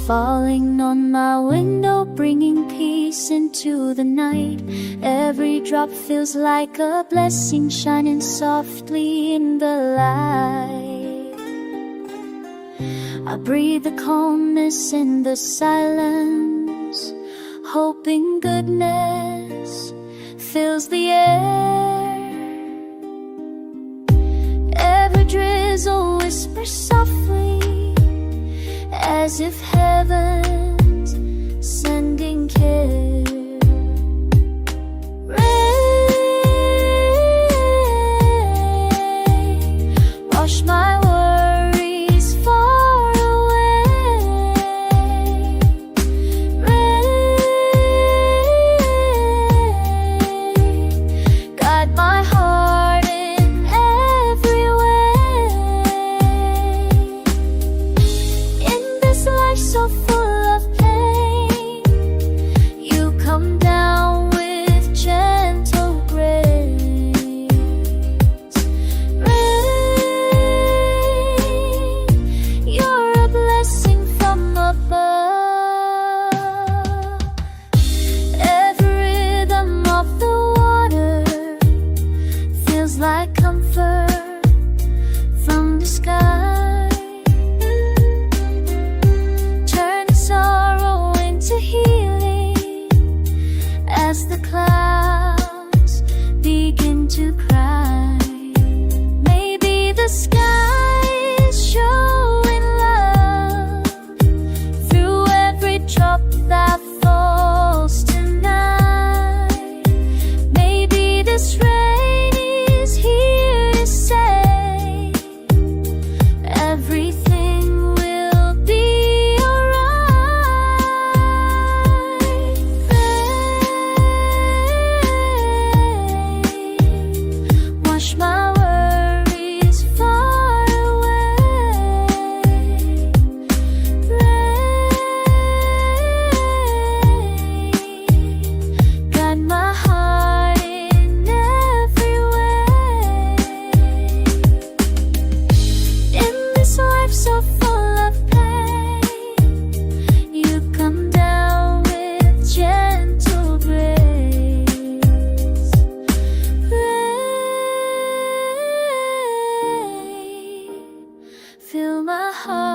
Falling on my window, bringing peace into the night. Every drop feels like a blessing, shining softly in the light. I breathe the calmness in the silence, hoping goodness fills the air. Every drizzle whispers softly, as if heaven's sending care. Rain, wash my worries far away. Rain, guide my heart in every way. Life so full of pain, you come down with gentle grace. Rain, you're a blessing from above. Every rhythm of the water feels like comfort from the sky. As the clouds begin to cry, maybe the sky is showing love through every drop that falls tonight. Maybe this rain is here to say everything will be alright. Wash my worries far away. Rain, guide my heart in every way. In this life so full of pain, you come down with gentle grace. Rain, fill my heart